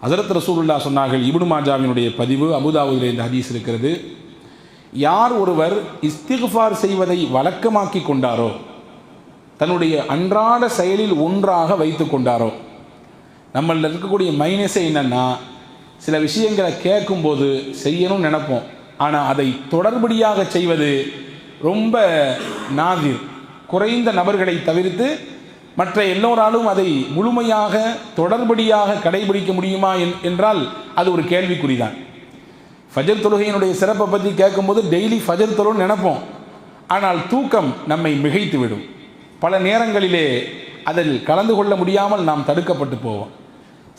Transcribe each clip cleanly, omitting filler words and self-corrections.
ஹஸரத் ரசூலுல்லாஹ் சொன்னார்கள், இப்னு மாஜாவினுடைய பதிவு, அபூதாவூதிலே இந்த ஹதீஸ் இருக்கிறது, யார் ஒருவர் இஸ்திக்ஃபார் செய்வதை வழக்கமாக்கி கொண்டாரோ, தன்னுடைய அன்றாட செயலில் ஒன்றாக வைத்து கொண்டாரோ. நம்மளில் இருக்கக்கூடிய மைனஸே என்னென்னா, சில விஷயங்களை கேட்கும்போது செய்யணும்னு நினைப்போம், ஆனால் அதை தொடர்படியாக செய்வது ரொம்ப நாதிர், குறைந்த நபர்களை தவிர்த்து மற்ற எல்லோராலும் அதை முழுமையாக தொடர்படியாக கடைபிடிக்க முடியுமா என்றால் அது ஒரு கேள்விக்குறிதான். ஃபஜர் தொழுகையினுடைய சிறப்பை பற்றி கேட்கும்போது டெய்லி ஃபஜர் தொழுன்னு நினைப்போம், ஆனால் தூக்கம் நம்மை மிகைத்து விடும். பல நேரங்களிலே அதில் கலந்து கொள்ள முடியாமல் நாம் தடுக்கப்பட்டு போவோம்.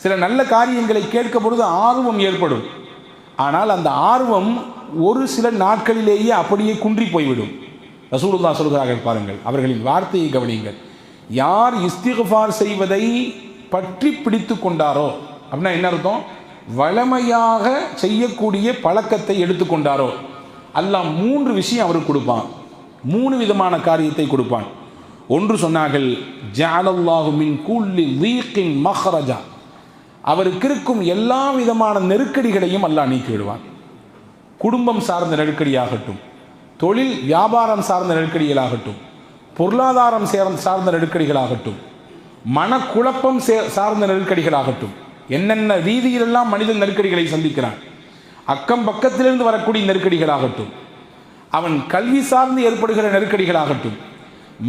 சில நல்ல காரியங்களை கேட்கும் பொழுது ஆர்வம் ஏற்படும், ஆனால் அந்த ஆர்வம் ஒரு சில நாட்களிலேயே அப்படியே குன்றி போய்விடும். ரசூலுல்லாஹ் சொல்கிறார்கள் பாருங்கள், அவர்களின் வார்த்தையை கவனியுங்கள். யார் இஸ்திக்ஃபார் செய்வதை பற்றி பிடித்து கொண்டாரோ, அப்படின்னா என்ன அர்த்தம், வளமையாக செய்யக்கூடிய பழக்கத்தை எடுத்துக்கொண்டாரோ, அல்லாஹ் 3 விஷயம் அவருக்கு கொடுப்பான், 3 விதமான காரியத்தை கொடுப்பான். ஒன்று சொன்னார்கள், ஜஅலல்லாஹு மின் குல்லி தீகின் மஹ்ரஜா, அவருக்கு இருக்கும் எல்லா விதமான நெருக்கடிகளையும் அல்லாஹ் நீக்கி விடுவான். குடும்பம் சார்ந்த நெருக்கடியாகட்டும், தொழில் வியாபாரம் சார்ந்த நெருக்கடிகளாகட்டும், பொருளாதாரம் சார்ந்த நெருக்கடிகளாகட்டும், மனக்குழப்பம் சார்ந்த நெருக்கடிகளாகட்டும், என்னென்ன ரீதியிலெல்லாம் மனிதன் நெருக்கடிகளை சந்திக்கிறான், அக்கம் பக்கத்திலிருந்து வரக்கூடிய நெருக்கடிகளாகட்டும், அவன் கல்வி சார்ந்து ஏற்படுகிற நெருக்கடிகளாகட்டும்,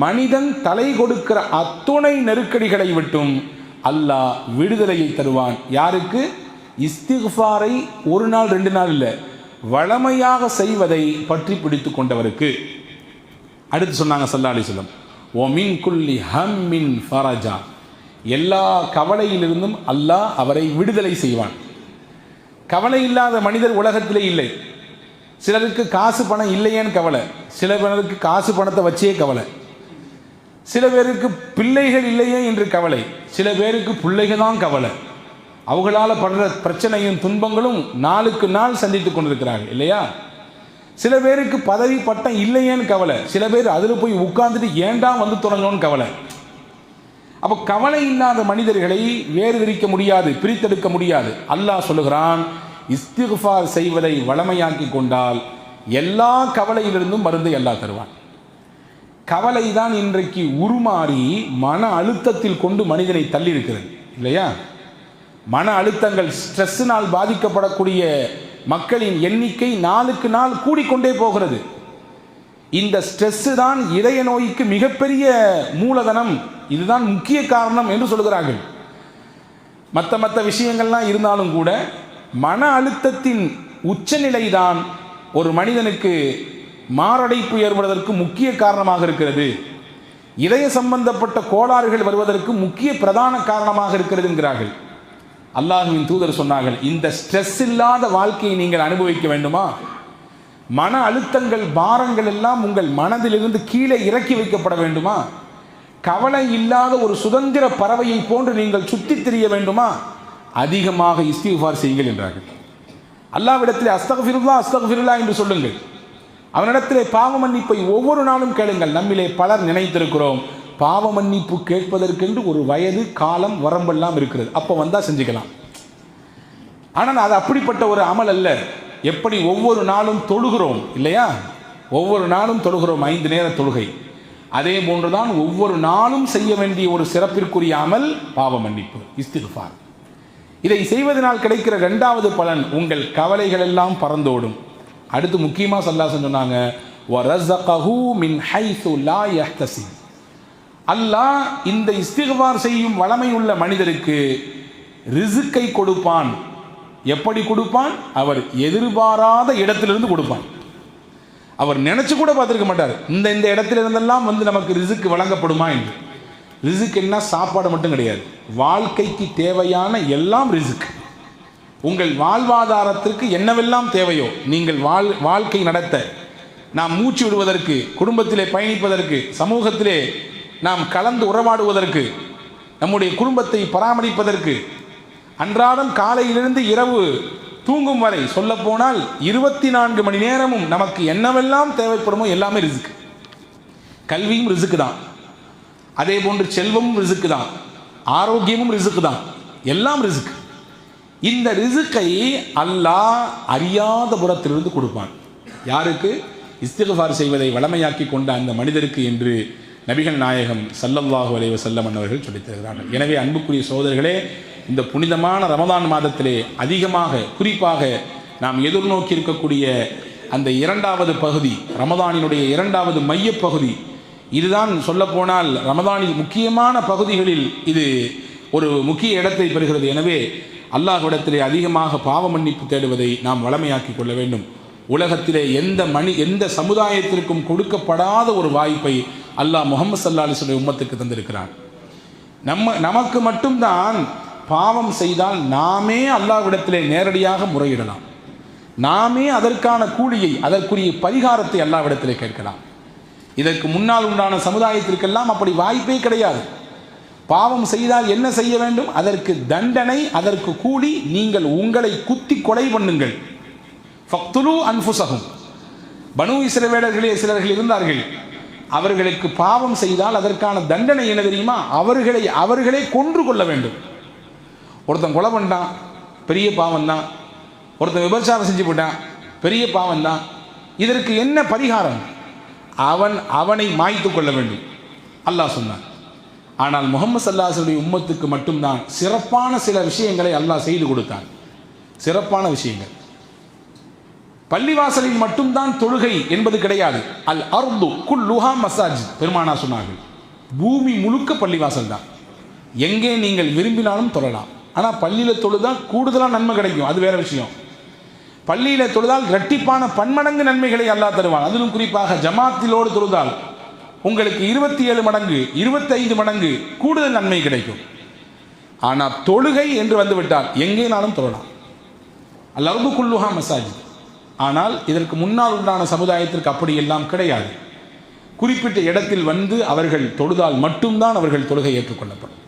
மனிதன் தலை கொடுக்கிற அத்துணை நெருக்கடிகளை விட்டும் அல்லாஹ் விடுதலையை தருவான். யாருக்கு? இஸ்திக்ஃபாரை 1 நாள் 2 நாள் இல்லை, வளமையாக செய்வதை பற்றி பிடித்து கொண்டவருக்கு. அடுத்து சொன்னாங்க ஸல்லல்லாஹு அலைஹி வஸல்லம், ஓ மின் குல்லி ஹம்மின் ஃபரஜா, எல்லா கவலையிலிருந்தும் அல்லாஹ் அவரை விடுதலை செய்வான். கவலை இல்லாத மனிதர் உலகத்திலே இல்லை. சிலருக்கு காசு பணம் இல்லையேன்னு கவலை, சில பேருக்கு காசு பணத்தை வச்சே கவலை, சில பேருக்கு பிள்ளைகள் இல்லையே என்று கவலை, சில பேருக்கு பிள்ளைகள் தான் கவலை. அவங்களால் படுற பிரச்சனையும் துன்பங்களும் நாளுக்கு நாள் சந்தித்து கொண்டிருக்கிறார்கள் இல்லையா? சில பேருக்கு பதவி பட்டம் இல்லையேன்னு கவலை, சில பேர் அதில் போய் உட்கார்ந்துட்டு ஏண்டா வந்து தொடங்கணும்னு கவலை. அப்போ கவலை இல்லாத மனிதர்களை வேறு விரிக்க முடியாது, பிரித்தெடுக்க முடியாது. அல்லாஹ் சொல்லுகிறான், இஸ்திக்ஃபார் செய்வதை வளமையாக்கி கொண்டால் எல்லா கவலையிலிருந்தும் மருந்தை அல்லாஹ் தருவான். கவலை தான் இன்றைக்கு உருமாறி மன அழுத்தத்தில் கொண்டு மனிதனை தள்ளி இருக்கிறது இல்லையா? மன அழுத்தங்கள், ஸ்ட்ரெஸ்ஸினால் பாதிக்கப்படக்கூடிய மக்களின் எண்ணிக்கை நாளுக்கு நாள் கூடிக்கொண்டே போகிறது. இந்த ஸ்ட்ரெஸ்ஸு தான் இதய நோய்க்கு மிகப்பெரிய மூலதனம், இதுதான் முக்கிய காரணம் என்று சொல்கிறார்கள். மற்ற விஷயங்கள்லாம் இருந்தாலும் கூட மன அழுத்தத்தின் உச்சநிலை தான் ஒரு மனிதனுக்கு மாரடைப்பு ஏற்படுவதற்கு முக்கிய காரணமாக இருக்கிறது. இதய சம்பந்தப்பட்ட கோளாறுகள் வருவதற்கு முக்கிய பிரதான காரணமாக இருக்கிறது என்கிறார்கள். அல்லாஹ்வின் தூதர் சொன்னார்கள், இந்த ஸ்ட்ரெஸ் இல்லாத வாழ்க்கையை நீங்கள் அனுபவிக்க வேண்டுமா? மன அழுத்தங்கள், பாரங்கள் எல்லாம் உங்கள் மனதிலிருந்து கீழே இறக்கி வைக்கப்பட வேண்டுமா? கவலை இல்லாத ஒரு சுதந்திர பறவையை போன்று நீங்கள் சுற்றித் திரிய வேண்டுமா? அதிகமாக இஸ்திக்ஃபார் செய்யுங்கள் என்றார்கள். அல்லாஹ்விடத்திலே அஸ்தக்ஃபிருல்லாஹ் அஸ்தக்ஃபிருல்லாஹ் என்று சொல்லுங்கள். அவனிடத்திலே பாவ மன்னிப்பை ஒவ்வொரு நாளும் கேளுங்கள். நம்மிலே பலர் நினைத்திருக்கிறோம், பாவ மன்னிப்பு கேட்பதற்கென்று ஒரு வயது, காலம், வரம்பெல்லாம் இருக்கிறது, அப்போ வந்தால் செஞ்சுக்கலாம். ஆனால் அது அப்படிப்பட்ட ஒரு அமல் அல்ல. எப்படி ஒவ்வொரு நாளும் தொழுகிறோம் இல்லையா? ஒவ்வொரு நாளும் தொழுகிறோம் 5 நேர தொழுகை, அதே போன்றுதான் ஒவ்வொரு நாளும் செய்ய வேண்டிய ஒரு சிறப்பிற்குரிய அமல் பாவ மன்னிப்பு, இஸ்திக்ஃபார். இதை செய்வதனால் கிடைக்கிற 2வது பலன், உங்கள் கவலைகள் எல்லாம் பறந்தோடும். அடுத்து முக்கியமாக ஸல்லல்லாஹு அலைஹி வஸல்லம் சொன்னாங்க, வரஸகஹு மின் ஹைஸு லா யஹ்தஸிப், அல்லாஹ் இந்த இஸ்திக்ஃபார் செய்யும் வளமை உள்ள மனிதருக்கு ரிஸ்கை கொடுப்பான். எப்படி கொடுப்பான்? அவர் எதிர்பாராத இடத்திலிருந்து கொடுப்பான். அவர் நினைச்சு கூட பார்த்துருக்க மாட்டார், இந்த இடத்துல இருந்தெல்லாம் வந்து நமக்கு ரிஸ்க் வழங்கப்படுமா என்று. ரிஸ்க் என்ன? சாப்பாடு மட்டும் கிடையாது, வாழ்க்கைக்கு தேவையான எல்லாம் ரிஸ்க். உங்கள் வாழ்வாதாரத்திற்கு என்னவெல்லாம் தேவையோ, நீங்கள் வாழ்க்கை நடத்த, நாம் மூச்சு விடுவதற்கு, குடும்பத்திலே பயணிப்பதற்கு, சமூகத்திலே நாம் கலந்து உறவாடுவதற்கு, நம்முடைய குடும்பத்தை பராமரிப்பதற்கு, அன்றாடம் காலையிலிருந்து இரவு தூங்கும் வரை, சொல்ல போனால் 24 மணி நேரமும் நமக்கு என்னவெல்லாம் தேவைப்படுமோ எல்லாமே ரிஸ்க். கல்வியும் ரிஸ்க் தான், அதே போன்று செல்வமும் ரிஸ்க் தான், ஆரோக்கியமும் ரிஸ்க் தான், எல்லாம் ரிஸ்க். இந்த ரிசுக்கை அல்லாஹ் அறியாத புறத்திலிருந்து கொடுப்பான். யாருக்கு? இஸ்திக்ஃபார் செய்வதை வளமையாக்கி கொண்ட அந்த மனிதருக்கு என்று நபிகள் நாயகம் ஸல்லல்லாஹு அலைஹி வஸல்லம் அவர்கள் சொல்லித் தருகிறார்கள். எனவே அன்புக்குரிய சகோதரர்களே, இந்த புனிதமான ரமதான் மாதத்திலே அதிகமாக குறிப்பாக நாம் எதிர்நோக்கி இருக்கக்கூடிய அந்த இரண்டாவது பகுதி, ரமதானினுடைய இரண்டாவது மையப்பகுதி, இதுதான் சொல்லப்போனால் ரமதானில் முக்கியமான பகுதிகளில் இது ஒரு முக்கிய இடத்தை பெறுகிறது. எனவே அல்லாஹ்விடத்திலே அதிகமாக பாவ மன்னிப்பு தேடுவதை நாம் வளமையாக்கி கொள்ள வேண்டும். உலகத்திலே எந்த சமுதாயத்திற்கும் கொடுக்கப்படாத ஒரு வாய்ப்பை அல்லாஹ் முஹம்மது ஸல்லல்லாஹு அலைஹி வஸல்லம் உம்மத்துக்கு தந்திருக்கிறான். நமக்கு மட்டும்தான் பாவம் செய்தால் நாமே அல்லாஹ்விடத்திலே நேரடியாக முறையிடலாம். நாமே அதற்கான கூலியை, அதற்குரிய பரிகாரத்தை அல்லாஹ்விடத்திலே கேட்கலாம். இதற்கு முன்னால் உண்டான சமுதாயத்திற்கெல்லாம் அப்படி வாய்ப்பே கிடையாது. பாவம் செய்தால் என்ன செய்ய வேண்டும்? அதற்கு தண்டனை, அதற்கு கூலி, நீங்கள் உங்களை குத்தி கொலை பண்ணுங்கள். ஃபக்துலு அன்ஃபுஸஹும். பனு இஸ்ரவேலர்களே சிலர்கள் இருந்தார்கள். அவர்களுக்கு பாவம் செய்தால் அதற்கான தண்டனை என்ன தெரியுமா? அவர்களே கொன்று கொள்ள வேண்டும். ஒருத்தன் கொலை பண்ணிட்டான், பெரிய பாவம் தான். ஒருத்தன் விபச்சாரம் செஞ்சு போட்டான், பெரிய பாவம் தான். இதற்கு என்ன பரிகாரம்? அவனை மாய்த்து கொள்ள வேண்டும் அல்லாஹ் சொன்னான். ஆனால் முஹம்மது ஸல்லல்லாஹு அலைஹி வஸல்லம் உம்மத்துக்கு மட்டும்தான் சிறப்பான சில விஷயங்களை அல்லாஹ் செய்து கொடுத்தான். சிறப்பான விஷயங்கள். பள்ளிவாசலில் மட்டும்தான் தொழுகை என்பது கிடையாது. அல் அர்து குல்லுஹா மசாஜித். பெருமானா சொன்னார்கள், பூமி முழுக்க பள்ளிவாசல் தான். எங்கே நீங்கள் விரும்பினாலும் தொழலாம். ஆனால் பள்ளியில் தொழுதால் கூடுதலாக நன்மை கிடைக்கும், அது வேற விஷயம். பள்ளியில் தொழுதால் இரட்டிப்பான பன்மடங்கு நன்மைகளை அல்லாஹ் தருவான். அதிலும் குறிப்பாக ஜமாத்திலோடு தொழுதால் உங்களுக்கு 27 மடங்கு 25 மடங்கு கூடுதல் நன்மை கிடைக்கும். ஆனால் தொழுகை என்று வந்துவிட்டால் எங்கேனாலும் தொழலாம். அல் அர்து குல்லுஹா மசாஜித். ஆனால் இதற்கு முன்னால் உண்டான சமுதாயத்திற்கு அப்படி எல்லாம் கிடையாது. குறிப்பிட்ட இடத்தில் வந்து அவர்கள் தொழுதால் மட்டும்தான் அவர்கள் தொழுகை ஏற்றுக்கொள்ளப்படும்.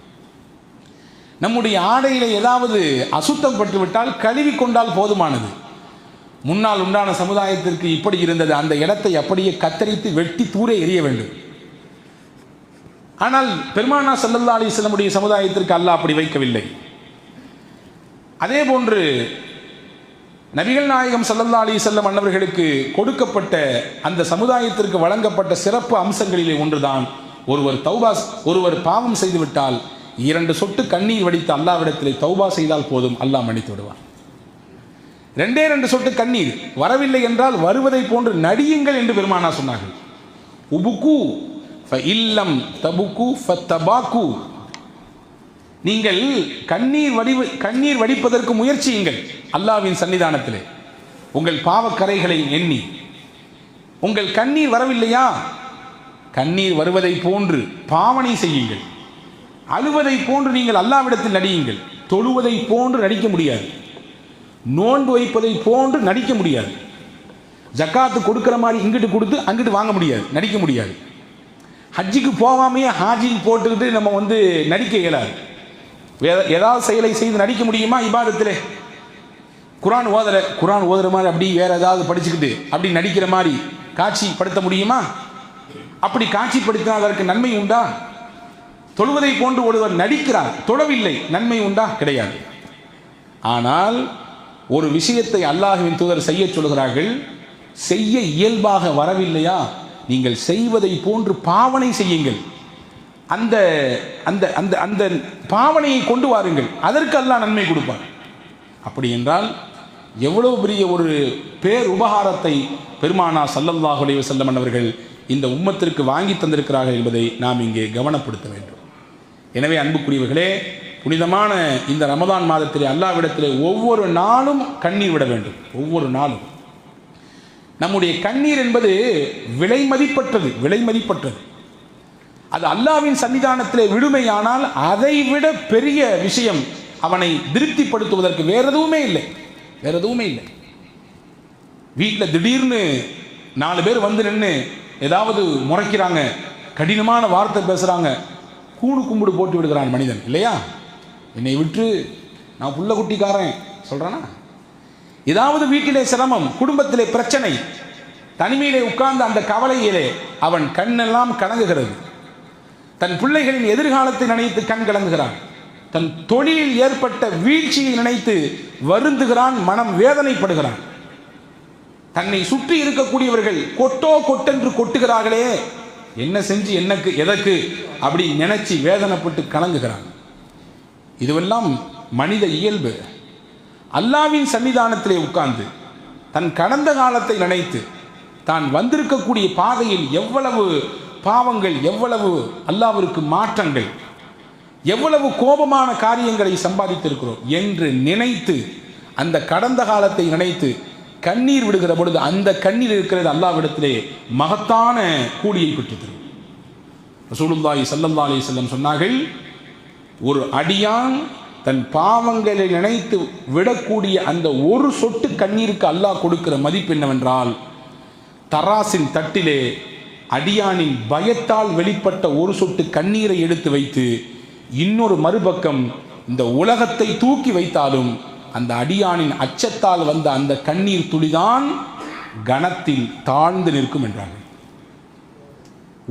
நம்முடைய ஆடையில ஏதாவது அசுத்தம் பட்டுவிட்டால் கழுவி கொண்டால் போதுமானது. முன்னால் உண்டான சமுதாயத்திற்கு இப்படி இருந்தது. அந்த இடத்தை அப்படியே கத்தரித்து வெட்டி தூர எறிய வேண்டும். ஆனால் பெருமானா ஸல்லல்லாஹு அலைஹி வஸல்லம் சமுதாயத்திற்கு அல்லாஹ் அப்படி வைக்கவில்லை. அதே போன்று நபிகள் நாயகம் ஸல்லல்லாஹு அலைஹி வஸல்லம் அன்னவர்களுக்கு கொடுக்கப்பட்ட அந்த சமுதாயத்திற்கு வழங்கப்பட்ட சிறப்பு அம்சங்களிலே ஒன்றுதான், ஒருவர் பாவம் செய்துவிட்டால் 2 சொட்டு கண்ணீர் வடித்து அல்லாஹ்விடத்திலே தௌபா செய்தால் போதும், அல்லாஹ் மன்னித்து விடுவான். 2 சொட்டு கண்ணீர் வரவில்லை என்றால் வருவதை போன்று நடியுங்கள் என்று பெருமானா சொன்னார்கள். உபுக்கு ஃபஇல்லம் தபுக்கு ஃபத்தபாக்கு. நீங்கள் கண்ணீர் வடிப்பதற்கு முயற்சியுங்கள் அல்லாஹ்வின் சன்னிதானத்திலே, உங்கள் பாவக்கரைகளை எண்ணி. உங்கள் கண்ணீர் வரவில்லையா, கண்ணீர் வருவதை போன்று பாவனை செய்யுங்கள். அழுவதை போன்று நீங்கள் அல்லாஹ்விடத்தில் நடியுங்கள். தொழுவதை போன்று நடிக்க முடியாது, நோன்பு வைப்பதை போன்று நடிக்க முடியாது, ஜக்காத்து கொடுக்கிற மாதிரி இங்கிட்டு கொடுத்து அங்கிட்டு வாங்க முடியாது, நடிக்க முடியாது. ஹஜ்ஜுக்கு போகாமையே ஹாஜின்னு போட்டுக்கிட்டு நம்ம நடிக்க இயலாது. ஏதாவது செயலை செய்து நடிக்க முடியுமா? இபாதத்திலே குரான் ஓதுற மாதிரி அப்படி வேற ஏதாவது படிச்சுக்கிட்டு அப்படி நடிக்கிற மாதிரி காட்சிப்படுத்த முடியுமா? அப்படி காட்சிப்படுத்தினால் அதற்கு நன்மை உண்டா? தொழுவதை போன்று ஒருவர் நடிக்கிறார், தொழவில்லை, நன்மை உண்டா? கிடையாது. ஆனால் ஒரு விஷயத்தை அல்லாஹ்வின் தூதர் செய்ய சொல்கிறார்கள். செய்ய இயல்பாக வரவில்லையா, நீங்கள் செய்வதை போன்று பாவனை செய்யுங்கள். அந்த அந்த அந்த அந்த பாவனையை கொண்டு வாருங்கள், அதற்கு அல்லாஹ் நன்மை கொடுப்பார். அப்படி என்றால் எவ்வளவு பெரிய ஒரு பேர் உபகாரத்தை பெருமானா ஸல்லல்லாஹு அலைஹி வஸல்லம் அவர்கள் இந்த உம்மத்திற்கு வாங்கி தந்திருக்கிறார்கள் என்பதை நாம் இங்கே கவனப்படுத்த வேண்டும். எனவே அன்புக்குரியவர்களே, புனிதமான இந்த ரமதான் மாதத்திலே அல்லாஹ்விடத்திலே ஒவ்வொரு நாளும் கண்ணீர் விட வேண்டும். ஒவ்வொரு நாளும் நம்முடைய கண்ணீர் என்பது விலை மதிப்பற்றது. அது அல்லாஹ்வின் சன்னிதானத்திலே விடுமையானால் அதை விட பெரிய விஷயம் அவனை திருப்திப்படுத்துவதற்கு வேற எதுவுமே இல்லை. வீட்டில் திடீர்னு 4 பேர் வந்து நின்று ஏதாவது முறைக்கிறாங்க, கடினமான வார்த்தை பேசுகிறாங்க, கூணு கும்பிடு போட்டு விடுகிறான் மனிதன் இல்லையா? என்னை விட்டு நான் புள்ள குட்டிக்காரன் சொல்கிறானா? ஏதாவது வீட்டிலே சிரமம், குடும்பத்திலே பிரச்சனை, தனிமையிலே உட்கார்ந்த அந்த கவலையிலே அவன் கண்ணெல்லாம் கலங்குகிறது. தன் பிள்ளைகளின் எதிர்காலத்தை நினைத்து கண் கலங்குகிறான். தன் தொழிலில் ஏற்பட்ட வீழ்ச்சியை நினைத்து வருந்துகிறான், மனம் வேதனைப்படுகிறான். தன்னை சுற்றி இருக்கக்கூடியவர்கள் கொட்டோ கொட்டென்று கொட்டுகிறார்களே, என்ன செஞ்சு என்னக்கு எதற்கு அப்படி நினைச்சு வேதனைப்பட்டு கலங்குகிறான். இதுவெல்லாம் மனித இயல்பு. அல்லாவின் சன்னிதானத்திலே உட்கார்ந்து தன் கடந்த காலத்தை நினைத்து தான் வந்திருக்கக்கூடிய பாதையில் எவ்வளவு பாவங்கள், எவ்வளவு அல்லாஹ்விற்கு மாற்றங்கள், எவ்வளவு கோபமான காரியங்களை சம்பாதித்திருக்கிறோம் என்று நினைத்து அந்த கடந்த காலத்தை நினைத்து கண்ணீர் விடுகிற பொழுது அந்த கண்ணீர் இருக்கிறது அல்லாஹ்விடத்திலே மகத்தான கூலியை பெற்றுத்தரும். ரசூலுல்லாஹி ஸல்லல்லாஹு அலைஹி வஸல்லம் சொன்னார்கள், ஒரு அடியான் தன் பாவங்களை நினைத்து விடக்கூடிய அந்த ஒரு சொட்டு கண்ணீருக்கு அல்லாஹ் கொடுக்கிற மதிப்பு என்னவென்றால், தராசின் தட்டிலே அடியானின் பயத்தால் வெளிப்பட்ட ஒரு சொட்டு கண்ணீரை எடுத்து வைத்து இன்னொரு மறுபக்கம் இந்த உலகத்தை தூக்கி வைத்தாலும் அந்த அடியானின் அச்சத்தால் வந்த அந்த கண்ணீர் துளிதான் கணத்தில் தாழ்ந்து நிற்கும் என்றார்கள்.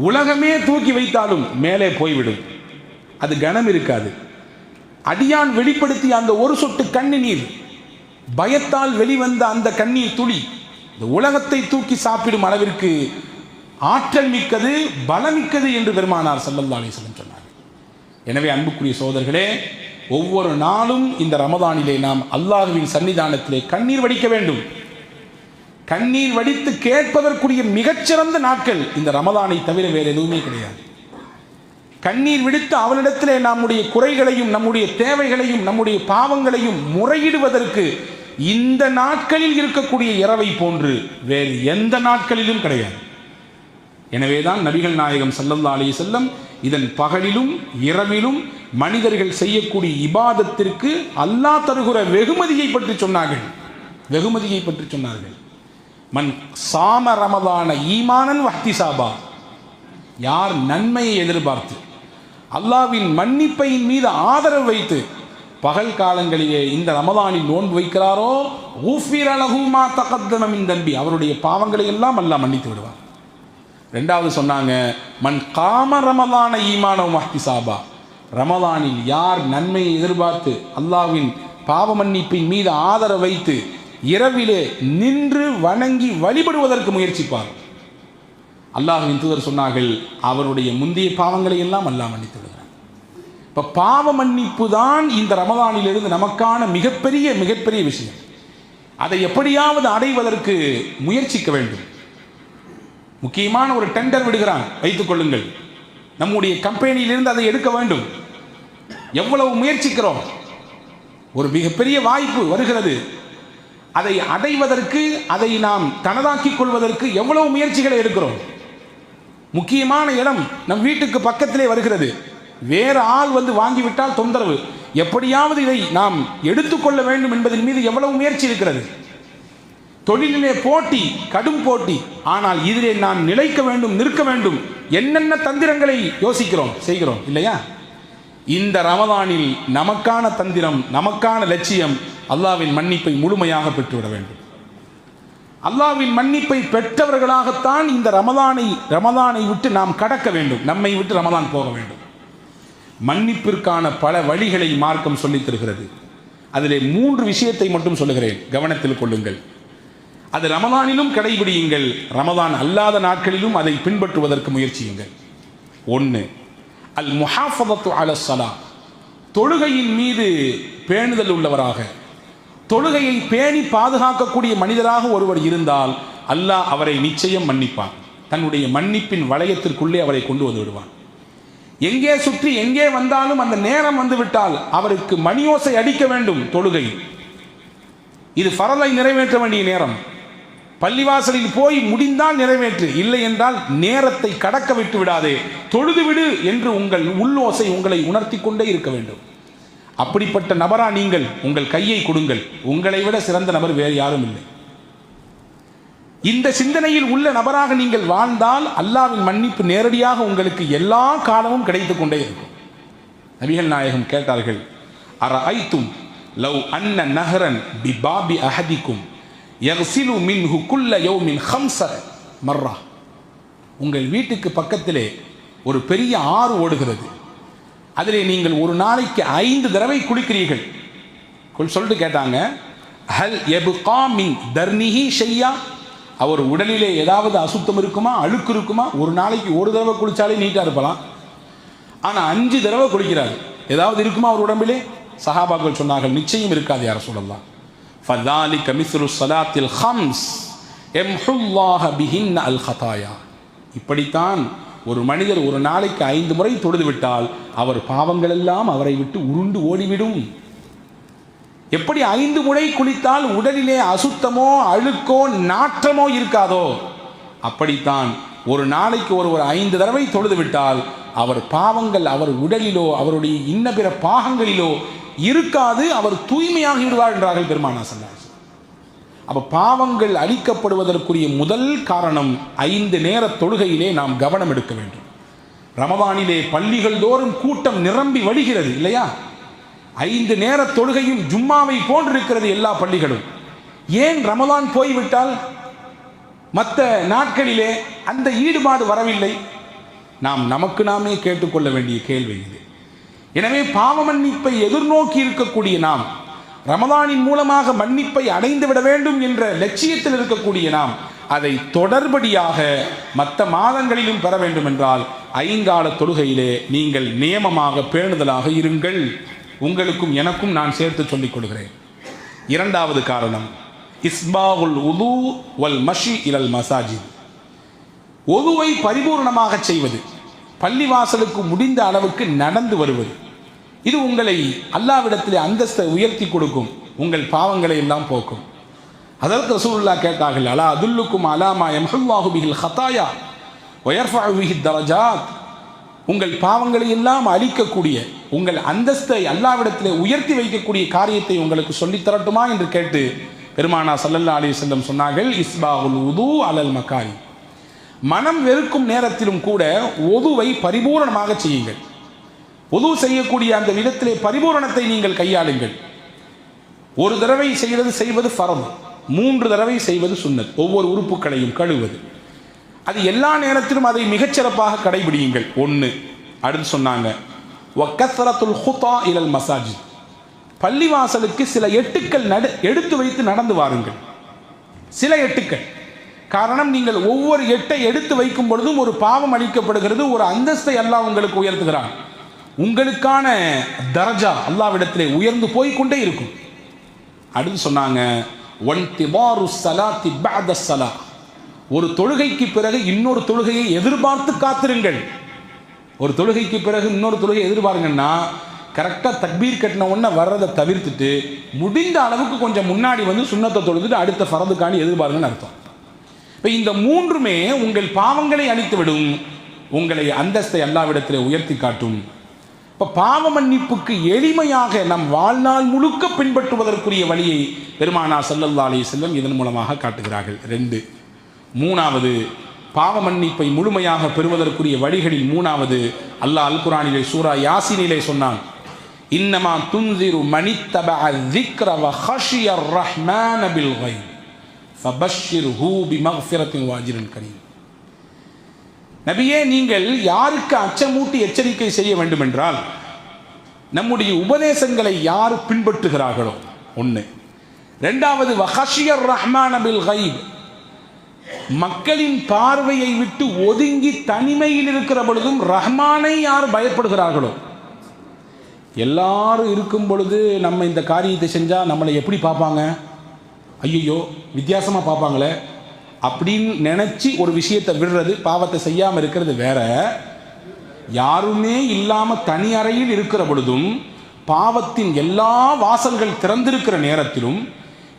உலகமே தூக்கி வைத்தாலும் மேலே போய்விடும், அது கணம் இருக்காது. அடியான் வெளிப்படுத்திய அந்த ஒரு சொட்டு கண்ணீர், பயத்தால் வெளிவந்த அந்த கண்ணீர் துளி இந்த உலகத்தை தூக்கி சாப்பிடும் அளவிற்கு ஆற்றல் மிக்கது, பலமிக்கது என்று பெருமானார் ஸல்லல்லாஹு அலைஹி வஸல்லம் சொன்னார். எனவே அன்புக்குரிய சகோதரர்களே, ஒவ்வொரு நாளும் இந்த ரமதானிலே நாம் அல்லாஹ்வின் சன்னிதானத்திலே கண்ணீர் வடிக்க வேண்டும். கண்ணீர் வடித்து கேட்பதற்குரிய மிகச்சிறந்த நாட்கள் இந்த ரமதானை தவிர வேறு எதுவுமே கிடையாது. கண்ணீர் விடுத்து அவனிடத்திலே நம்முடைய குறைகளையும் நம்முடைய தேவைகளையும் நம்முடைய பாவங்களையும் முறையிடுவதற்கு இந்த நாட்களில் இருக்கக்கூடிய இரவை போன்று வேறு எந்த நாட்களிலும் கிடையாது. எனவேதான் நபிகள் நாயகம் ஸல்லல்லாஹு அலைஹி வஸல்லம் இதன் பகலிலும் இரவிலும் மனிதர்கள் செய்யக்கூடிய இபாதத்திற்கு அல்லாஹ் தருகிற வெகுமதியை பற்றி சொன்னார்கள். வெகுமதியை பற்றி சொன்னார்கள். மன் சாம ரமதான ஈமானன் வஹ்திசாபா, யார் நன்மையை எதிர்பார்த்து அல்லாஹ்வின் மன்னிப்பையின் மீது ஆதரவு வைத்து பகல் காலங்களிலே இந்த ரமதானில் நோன்பு வைக்கிறாரோ, ஊஃபிர லஹு மா தகத்தம மின் தன்பி, அவருடைய பாவங்களை எல்லாம் அல்லாஹ் மன்னித்து விடுவார். ரெண்டாவது சொன்னாங்க, மன் காம ரமதான ஈமான வஹ்திசாபா, ரமதானில் யார் நன்மையை எதிர்பார்த்து அல்லாஹ்வின் பாவ மன்னிப்பின் மீது ஆதரவு வைத்து இரவிலே நின்று வணங்கி வழிபடுவதற்கு முயற்சிப்பார், அல்லாஹ்வின் தூதர் சொன்னார்கள், அவருடைய முந்தைய பாவங்களை எல்லாம் அல்லாஹ் மன்னித்து விடுகிறார். இப்போ பாவ மன்னிப்பு தான் இந்த ரமதானிலிருந்து நமக்கான மிகப்பெரிய விஷயம். அதை எப்படியாவது அடைவதற்கு முயற்சிக்க வேண்டும். முக்கியமான ஒரு டெண்டர் விடுகிறான் வைத்துக் கொள்ளுங்கள், நம்முடைய கம்பெனியிலிருந்து அதை எடுக்க வேண்டும். எவ்வளவு முயற்சிக்கிறோம், ஒரு மிகப்பெரிய வாய்ப்பு வருகிறது, அதை அடைவதற்கு, அதை நாம் தனதாக்கிக் கொள்வதற்கு எவ்வளவு முயற்சிகளை எடுக்கிறோம். முக்கியமான இடம் நம் வீட்டுக்கு பக்கத்திலே வருகிறது, வேறு ஆள் வந்து வாங்கிவிட்டால் தொந்தரவு, எப்படியாவது இதை நாம் எடுத்துக்கொள்ள வேண்டும் என்பதன் மீது எவ்வளவு முயற்சி இருக்கிறது. தொழிலிலே போட்டி, கடும் போட்டி, ஆனால் இதிலே நான் நிலைக்க வேண்டும், நிற்க வேண்டும், என்னென்ன தந்திரங்களை யோசிக்கிறோம், செய்கிறோம் இல்லையா? இந்த ரமதானில் நமக்கான தந்திரம், நமக்கான லட்சியம் அல்லாஹ்வின் மன்னிப்பை முழுமையாக பெற்றுவிட வேண்டும். அல்லாஹ்வின் மன்னிப்பை பெற்றவர்களாகத்தான் இந்த ரமதானை விட்டு நாம் கடக்க வேண்டும், நம்மை விட்டு ரமதான் போக வேண்டும். மன்னிப்பிற்கான பல வழிகளை மார்க்கம் சொல்லித் தருகிறது. அதிலே 3 விஷயத்தை மட்டும் சொல்லுகிறேன், கவனத்தில் கொள்ளுங்கள். அது ரமதானிலும் கடைபிடியுங்கள், ரமதான் அல்லாத நாட்களிலும் அதை பின்பற்றுவதற்கு முயற்சியுங்கள். 1, அல் முஹாஃபதத்து அல ஸலா, தொழுகையின் மீது பேணுதல் உள்ளவராக, தொழுகையை பேணி பாதுகாக்கக்கூடிய மனிதராக ஒருவர் இருந்தால் அல்லாஹ் அவரை நிச்சயம் மன்னிப்பான். தன்னுடைய மன்னிப்பின் வளையத்திற்குள்ளே அவரை கொண்டு வந்து விடுவான். எங்கே சுற்றி எங்கே வந்தாலும் அந்த நேரம் வந்துவிட்டால் அவருக்கு மணியோசை அடிக்க வேண்டும். தொழுகை இது ஃபரலை நிறைவேற்ற வேண்டிய நேரம். பள்ளிவாசலில் போய் முடிந்தால் நிறைவேற்று, இல்லை என்றால் நேரத்தை கடக்க விட்டு விடாதே, தொழுது விடு என்று உங்கள் உள்ளோசை உங்களை உணர்த்தி கொண்டே இருக்க வேண்டும். அப்படிப்பட்ட நபரா நீங்கள்? உங்கள் கையை கொடுங்கள், உங்களை விட சிறந்த நபர் வேறு யாரும் இல்லை. இந்த சிந்தனையில் உள்ள நபராக நீங்கள் வாழ்ந்தால் அல்லாஹ்வின் மன்னிப்பு நேரடியாக உங்களுக்கு எல்லா காலமும் கிடைத்துக் கொண்டே இருக்கும். நபிகள் நாயகம் கேட்டார்கள், அரஐத்தும் லவ் அன்ன நஹரன் பிபாபி அஹதிக்கும் யக்ஸிலு மின்ஹு குல்ல யௌமின் 5 மர்ரா, உங்கள் வீட்டுக்கு பக்கத்திலே ஒரு பெரிய ஆறு ஓடுகிறது, அதிலே நீங்கள் ஒரு நாளைக்கு 5 தடவை குளிக்கிறீர்கள். சொல்லிட்டு கேட்டாங்க, ஹல் யப்கா மின் தர்னிஹி ஷையா, அவர் உடலிலே ஏதாவது அசுத்தம் இருக்குமா, அழுக்கு இருக்குமா? ஒரு நாளைக்கு ஒரு தடவை குளிச்சாலே நீட்டாக இருக்கலாம், ஆனால் 5 தடவை குளிக்கிறார், ஏதாவது இருக்குமா அவர் உடம்பிலே? சஹாபாக்கள் சொன்னார்கள், நிச்சயம் இருக்காது யா ரசூலல்லாஹ். ஃபதாலிக மிஸ்லு ஸலாத்தில் ஹம்ஸ் யம்ஹுல்லாஹ பிஹின் அல் ஹதாயா. இப்படித்தான் ஒரு மனிதர் ஒரு நாளைக்கு 5 முறை தொழுது விட்டால் அவர் பாவங்கள் எல்லாம் அவரை விட்டு உருண்டு ஓடிவிடும். எப்படி 5 முறை குளித்தால் உடலிலே அசுத்தமோ அழுக்கோ நாற்றமோ இருக்காதோ, அப்படித்தான் ஒரு நாளைக்கு ஒருவர் 5 தடவை தொழுது விட்டால் அவர் பாவங்கள் அவர் உடலிலோ அவருடைய இன்ன பிற பாகங்களிலோ இருக்காது, அவர் தூய்மையாகி விடுவார் என்றார்கள் பெருமானா ஸல்லல்லாஹு அலைஹி வஸல்லம். அப்போ பாவங்கள் அழிக்கப்படுவதற்குரிய முதல் காரணம் 5 நேர தொழுகையிலே நாம் கவனம் எடுக்க வேண்டும். ரமதானிலே பள்ளிகள் தோறும் கூட்டம் நிரம்பி வழிகிறது இல்லையா? 5 நேர தொழுகையும் ஜும்மாவை போன்றிருக்கிறது எல்லா பள்ளிகளும். ஏன் ரமதான் போய்விட்டால் மற்ற நாட்களிலே அந்த ஈடுபாடு வரவில்லை? நாம் நமக்கு நாமே கேட்டுக்கொள்ள வேண்டிய கேள்வி இது. எனவே பாவ மன்னிப்பை எதிர்நோக்கி இருக்கக்கூடிய நாம், ரமதானின் மூலமாக மன்னிப்பை அடைந்துவிட வேண்டும் என்ற லட்சியத்தில் இருக்கக்கூடிய நாம் அதை தொடர்படியாக மற்ற மாதங்களிலும் பெற வேண்டும் என்றால் 5 கால தொழுகையிலே நீங்கள் நியமமாக பேணுதலாக இருங்கள். உங்களுக்கும் எனக்கும் நான் சேர்த்து சொல்லிக் கொள்கிறேன். 2வது காரணம் இஸ்பாகுல் உது வல் மஷி இலல் மசாஜித். ஒதுவை பரிபூர்ணமாக செய்வது, பள்ளிவாசலுக்கு முடிந்த அளவுக்கு நடந்து வருவது, இது உங்களை அல்லாஹ்விடத்திலே அந்தஸ்தை உயர்த்தி கொடுக்கும், உங்கள் பாவங்களை எல்லாம் போக்கும். ஹஜ்ரத் ரசூலுல்லாஹ் கேட்டார்கள், அலா அதுல்லுக்கும் அலாமா யம்ஹுல்லாஹு பிஹில் ஹதாயா வ யர்ஃபஉ பிஹி தரஜாத். உங்கள் பாவங்களை எல்லாம் அழிக்கக்கூடிய, உங்கள் அந்தஸ்தை அல்லாஹ்விடத்திலே உயர்த்தி வைக்கக்கூடிய காரியத்தை உங்களுக்கு சொல்லித் தரட்டுமா என்று கேட்டு பெருமானா ஸல்லல்லாஹு அலைஹி வஸல்லம் சொன்னார்கள், இஸ்பாகுல் உது அலல் மகாரி. மனம் வெறுக்கும் நேரத்திலும் கூட ஒதுவை பரிபூரணமாக செய்யுங்கள். ஒது செய்யக்கூடிய அந்த விதத்திலே பரிபூரணத்தை நீங்கள் கையாளுங்கள். ஒரு தடவை செய்வது ஃபர்து, 3 தடவை செய்வது சுன்னத். ஒவ்வொரு உறுப்புகளையும் கழுவது, அது எல்லா நேரத்திலும் அதை மிகச்சிறப்பாக கடைபிடியுங்கள். 1. அடுத்து சொன்னாங்க வக்கஸ்ரத்துல் ஹுதா இலல் மசாஜித். பள்ளிவாசலுக்கு சில எட்டுக்கள் எடுத்து வைத்து நடந்து வாருங்கள். சில எட்டுக்கள். காரணம், நீங்கள் ஒவ்வொரு எட்டை எடுத்து வைக்கும் பொழுதும் ஒரு பாவம் அளிக்கப்படுகிறது, ஒரு அந்தஸ்தை அல்லாஹ் உங்களுக்கு உயர்த்துகிறான். உங்களுக்கான தரஜா அல்லாஹ்விடத்திலே உயர்ந்து போய்கொண்டே இருக்கும். அடுத்து சொன்னாங்க வன்திபாரு ஸலாத்தி பஅத ஸலா. ஒரு தொழுகைக்கு பிறகு இன்னொரு தொழுகையை எதிர்பார்த்து காத்திருங்கள். ஒரு தொழுகைக்கு பிறகு இன்னொரு தொழுகை எதிர்பாருங்கன்னா கரெக்டாக தக்பீர் கட்டின உடனே வர்றதை தவிர்த்துட்டு முடிந்த அளவுக்கு கொஞ்சம் முன்னாடி வந்து சுன்னத்தை தொழுதுட்டு அடுத்த ஃபரதுக்காண்டி எதிர்பாருங்கன்னு அர்த்தம். இப்போ இந்த 3மே உங்கள் பாவங்களை அழித்துவிடும், உங்களை அந்தஸ்தை அல்லாஹ்விடத்திலே உயர்த்தி காட்டும். இப்போ பாவ மன்னிப்புக்கு எளிமையாக நம் வாழ்நாள் முழுக்க பின்பற்றுவதற்குரிய வழியை பெருமானா ஸல்லல்லாஹு அலைஹி வஸல்லம் இதன் மூலமாக காட்டுகிறார்கள். 2. 3வது பாவ மன்னிப்பை முழுமையாக பெறுவதற்குரிய வழிகளில் 3வது அல்லாஹ் அல் குர்ஆனிலே சூரா யாசீனிலே சொன்னான், இன்னமா துன்சிரு மனித்தபஅ ذிக்ர வ ஹஷியர் ரஹ்மான பில் கைப் ஃபபஷ்ஷிர்ஹு பிமக்ஃபிரத்தின் வ அஜ்ரின் கரீம். நபியே, நீங்கள் யாருக்கு அச்சமூட்டி எச்சரிக்கை செய்ய வேண்டும் என்றால் நம்முடைய உபதேசங்களை யார் பின்பற்றுகிறார்களோ 1. 2வது வ ஹஷியர் ரஹ்மான பில் கைப், மக்களின் பார்வையை விட்டு ஒதுங்கி தனிமையில் இருக்கிற பொழுதும் ரஹ்மானை யார் பயப்படுகிறார்களோ. எல்லாரும் இருக்கும் பொழுது நம்ம இந்த காரியத்தை செஞ்சால் நம்மளை எப்படி பார்ப்பாங்க, ஐயோ வித்தியாசமாக பார்ப்பாங்களே அப்படின்னு நினச்சி ஒரு விஷயத்தை விடுறது, பாவத்தை செய்யாமல் இருக்கிறது வேற. யாருமே இல்லாமல் தனி அறையில் இருக்கிற பொழுதும் பாவத்தின் எல்லா வாசல்கள் திறந்திருக்கிற நேரத்திலும்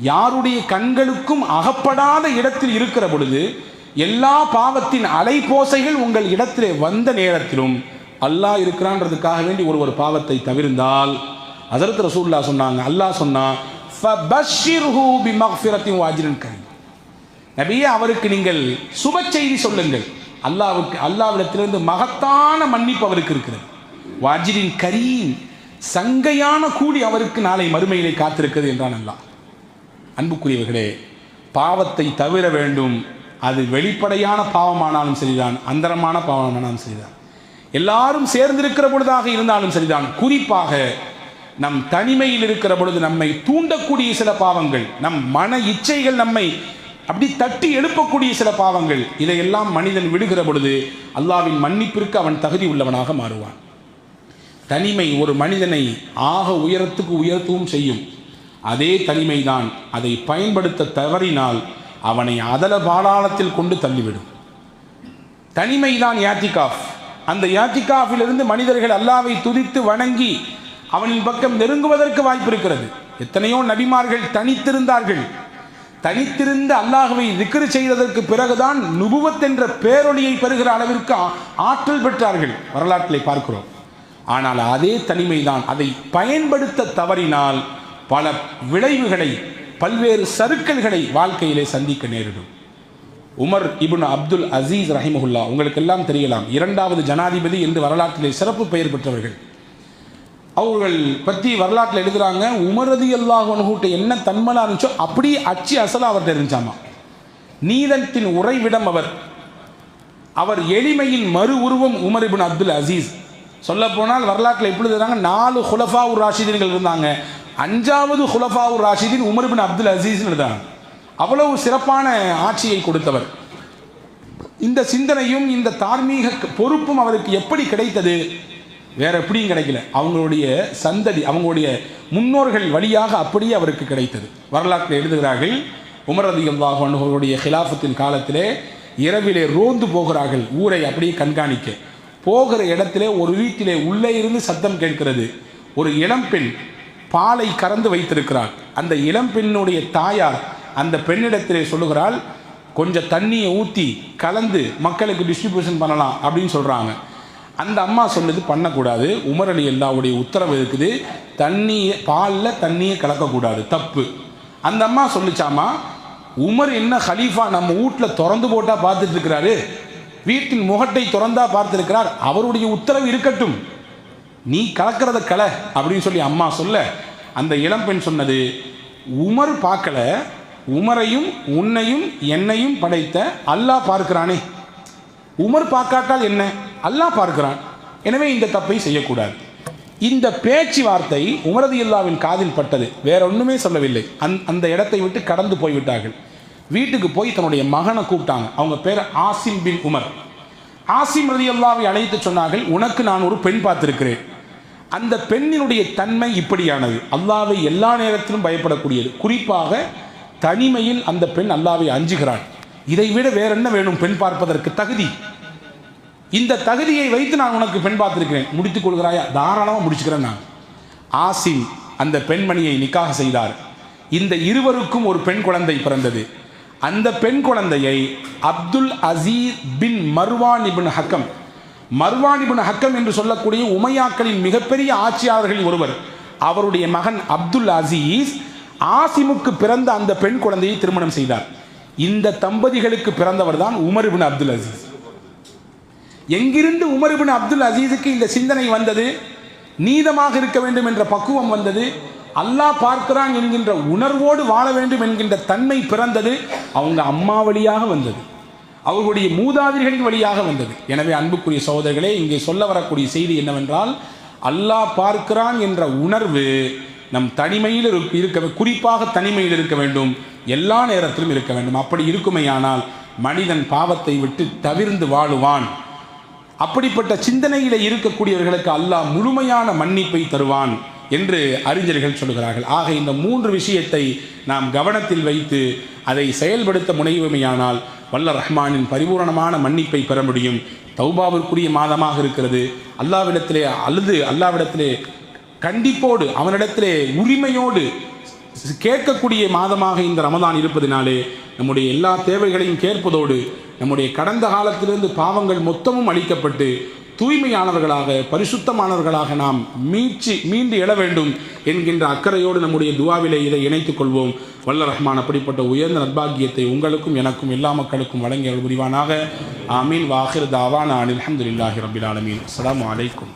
யாருடைய கண்களுக்கும் அகப்படாத இடத்தில் இருக்கிற பொழுது எல்லா பாவத்தின் அலைபோசைகள் உங்கள் இடத்திலே வந்த நேரத்திலும் அல்லாஹ் இருக்கிறான்றதுக்காக வேண்டி ஒரு பாவத்தை தவிர்ந்தால் ஹஜ்ரத் ரசூலுல்லாஹ் சொன்னாங்க, அல்லாஹ் சொன்னா ஃபபஷ்ஷிர்ஹு பிமக்ஃபிரத்தின் வ அஜ்ரின் கரீம். நபியே, அவருக்கு நீங்கள் சுப செய்தி சொல்லுங்கள். அல்லாஹ்விடத்திலிருந்து மகத்தான மன்னிப்பு அவருக்கு இருக்கிறது. வ அஜ்ரின் கரீம், சங்கையான கூலி அவருக்கு நாளை மறுமையிலே காத்திருக்கிறது என்றான் அல்லாஹ். அன்புக்குரியவர்களே, பாவத்தை தவிர வேண்டும். அது வெளிப்படையான பாவமானாலும் சரிதான், அந்தரமான பாவமானாலும் சரிதான். எல்லாரும் சேர்ந்திருக்கிற பொழுதாக இருந்தாலும் சரிதான், குறிப்பாக நம் தனிமையில் இருக்கிற பொழுது நம்மை தூண்டக்கூடிய சில பாவங்கள், நம் மன இச்சைகள் நம்மை அப்படி தட்டி எழுப்பக்கூடிய சில பாவங்கள், இதையெல்லாம் மனிதன் விடுகிற பொழுது அல்லாஹ்வின் மன்னிப்பிற்கு அவன் தகுதி உள்ளவனாக மாறுவான். தனிமை ஒரு மனிதனை ஆக உயரத்துக்கு உயர்த்தவும் செய்யும். அதே தனிமைதான் அதை பயன்படுத்த தவறினால் அவனை அதல பாதாளத்தில் கொண்டு தள்ளிவிடும். தனிமைதான் யாத்திகாஃப். அந்த யாத்திகாஃபிலிருந்து மனிதர்கள் அல்லாஹ்வை துதித்து வணங்கி அவனின் பக்கம் நெருங்குவதற்கு வாய்ப்பு இருக்கிறது. எத்தனையோ நபிமார்கள் தனித்திருந்தார்கள். தனித்திருந்து அல்லாஹ்வை திக்ர் செய்ததற்கு பிறகுதான் நுபுவத் என்ற பேரொளியை பெறுகிற அளவிற்கு ஆற்றல் பெற்றார்கள், வரலாற்றிலே பார்க்கிறோம். ஆனால் அதே தனிமைதான், அதை பயன்படுத்த தவறினால் பல விளைவுகளை, பல்வேறு சறுக்கல்களை வாழ்க்கையிலே சந்திக்க நேரிடும். உமர் இப்னு அப்துல் அசீஸ் ரஹிமஹுல்லா, உங்களுக்கு எல்லாம் தெரியலாம், 2வது ஜனாதிபதி என்று வரலாற்றிலே சிறப்பு பெயர் பெற்றவர்கள். அவர்கள் பற்றி வரலாற்றில் எழுதுகிறாங்க, உமர் ரலியல்லாஹு அன்ஹு என்ன தன்மலா இருந்துச்சோ அப்படியே அச்சு அசலா அவர்கிட்ட இருந்துச்சாமா. நீதத்தின் உறைவிடம் அவர் எளிமையின் மறு உருவம் உமர் இப்னு அப்துல் அசீஸ். சொல்ல போனால் வரலாற்றில் எப்படி எழுதுறாங்க, 4 ஹுலஃபா உர் ராஷிதீன்கள் இருந்தாங்க, 5வது ஹுலஃபா உர் ராஷிதீன் உமர் இப்னு அப்துல் அசீஸ் எழுதுறாங்க. அவ்வளவு சிறப்பான ஆட்சியை கொடுத்தவர். இந்த சிந்தனையும் இந்த தார்மீக பொறுப்பும் அவருக்கு எப்படி கிடைத்தது? வேற எப்படியும் கிடைக்கல, அவங்களுடைய சந்ததி, அவங்களுடைய முன்னோர்கள் வழியாக அப்படியே அவருக்கு கிடைத்தது. வரலாற்றில் எழுதுகிறார்கள், உமர் ரலியல்லாஹு அன்ஹு அவருடைய ஹிலாஃபத்தின் காலத்திலே இரவிலே ரோந்து போகிறார்கள், ஊரை அப்படியே கண்காணிக்க. போகிற இடத்திலே ஒரு வீட்டிலே உள்ளே இருந்து சத்தம் கேட்கிறது. ஒரு இளம்பெண் பாலை கறந்து வைத்திருக்கிறாள். அந்த இளம்பெண்ணுடைய தாயார் அந்த பெண்ணிடத்திலே சொல்லுகிறாள், கொஞ்சம் தண்ணியை ஊற்றி கலந்து மக்களுக்கு டிஸ்ட்ரிபியூஷன் பண்ணலாம் அப்படின்னு சொல்கிறாங்க. அந்த அம்மா சொல்லுது, பண்ணக்கூடாது, உமர் ரலியல்லாஹுடைய உத்தரவு இருக்குது, தண்ணியை பாலில் தண்ணியை கலக்கக்கூடாது, தப்பு. அந்த அம்மா சொல்லிச்சாமா, உமர் என்ன ஹலீஃபா நம்ம வீட்டில் திறந்து போட்டால் பார்த்துட்டு இருக்கிறாரு, வீட்டின் முகட்டை திறந்தா பார்த்துருக்கிறார், அவருடைய உத்தரவு இருக்கட்டும், நீ கலக்கிறத கல அப்படின்னு சொல்லி அம்மா சொல்ல, அந்த இளம்பெண் சொன்னது, உமர் பார்க்கல, உமரையும் உன்னையும் என்னையும் படைத்த அல்லாஹ் பார்க்கிறானே, உமர் பார்க்காட்டால் என்ன, அல்லாஹ் பார்க்கிறான், எனவே இந்த தப்பை செய்யக்கூடாது. இந்த பேச்சுவார்த்தை உமர் ரலியல்லாஹுவின் காதில் பட்டது, வேற ஒன்றுமே சொல்லவில்லை. அந்த இடத்தை விட்டு கடந்து போய்விட்டார்கள். வீட்டுக்கு போய் தன்னுடைய மகனை கூப்பிட்டாங்க. அவங்க பேர் ஆசிம் பின் உமர். ஆசிம் ரலியல்லாஹுவை அழைத்து சொன்னார்கள், உனக்கு நான் ஒரு பெண் பார்த்திருக்கிறேன். அந்த பெண்ணினுடைய தன்மை இப்படியானது, அல்லாஹ்வை எல்லா நேரத்திலும் பயப்படக்கூடியது, குறிப்பாக தனிமையில் அந்த பெண் அல்லாஹ்வை அஞ்சுகிறாள். இதைவிட வேற என்ன வேணும் பெண் பார்ப்பதற்கு தகுதி? இந்த தகுதியை வைத்து நான் உனக்கு பெண் பார்த்திருக்கிறேன், முடித்துக் கொள்கிறாயா? தாராளமாக முடிச்சுக்கிறேன் நான். ஆசிம் அந்த பெண்மணியை நிக்காஹ் செய்தார். இந்த இருவருக்கும் ஒரு பெண் குழந்தை பிறந்தது. அந்த பெண் குழந்தையை அப்துல் அசீஸ் பின் மர்வான் இப்னு ஹக்கம், மர்வான் இப்னு ஹக்கம் என்று சொல்லக்கூடிய உமையாக்களின் மிகப்பெரிய ஆட்சியாளர்களில் ஒருவர், அவருடைய மகன் அப்துல் அசீஸ் ஆசிமுக்கு பிறந்த அந்த பெண் குழந்தையை திருமணம் செய்தார். இந்த தம்பதிகளுக்கு பிறந்தவர் தான் உமர் இப்னு அப்துல் அசீஸ். எங்கிருந்து உமர் இப்னு அப்துல் அசீஸுக்கு இந்த சிந்தனை வந்தது? நீதமாக இருக்க வேண்டும் என்ற பக்குவம் வந்தது, அல்லாஹ் பார்க்கிறான் என்கின்ற உணர்வோடு வாழ வேண்டும் என்கின்ற தன்மை பிறந்தது. அவங்க அம்மா வழியாக வந்தது, அவர்களுடைய மூதாதையர்களின் வழியாக வந்தது. எனவே அன்புக்குரிய சகோதரர்களே, இங்கே சொல்ல வரக்கூடிய செய்தி என்னவென்றால், அல்லாஹ் பார்க்கிறான் என்ற உணர்வு நம் தனிமையில் இருக்க, குறிப்பாக தனிமையில் இருக்க வேண்டும், எல்லா நேரத்திலும் இருக்க வேண்டும். அப்படி இருக்குமையானால் மனிதன் பாவத்தை விட்டு தவிர்ந்து வாழுவான். அப்படிப்பட்ட சிந்தனையில இருக்கக்கூடியவர்களுக்கு அல்லாஹ் முழுமையான மன்னிப்பை தருவான் என்று அறிஞர்கள் சொல்கிறார்கள். ஆக இந்த 3 விஷயத்தை நாம் கவனத்தில் வைத்து அதை செயல்படுத்த முனைவுமையானால் வல்ல ரஹ்மானின் பரிபூரணமான மன்னிப்பை பெற முடியும். தௌபாவிற்குரிய மாதமாக இருக்கிறது. அல்லாவிடத்திலே அழுது அல்லாவிடத்திலே கண்டிப்போடு அவனிடத்திலே உரிமையோடு கேட்கக்கூடிய மாதமாக இந்த ரமதான் இருப்பதினாலே நம்முடைய எல்லா தேவைகளையும் கேட்பதோடு நம்முடைய கடந்த காலத்திலிருந்து பாவங்கள் மொத்தமும் அளிக்கப்பட்டு தூய்மையானவர்களாக பரிசுத்தமானவர்களாக நாம் மீண்டு எழ வேண்டும் என்கின்ற அக்கறையோடு நம்முடைய துவாவிலே இதை இணைத்துக் கொள்வோம். வல்ல ரஹ்மான் அப்படிப்பட்ட உயர்ந்த நற்பாக்கியத்தை உங்களுக்கும் எனக்கும் எல்லா மக்களுக்கும் வழங்கிய புரிவானாக. ஆமீன். வாஹிர் தாவானா அல்ஹம்துலில்லாஹி ரப்பில் ஆலமீன். அஸ்ஸலாமு அலைக்கும்.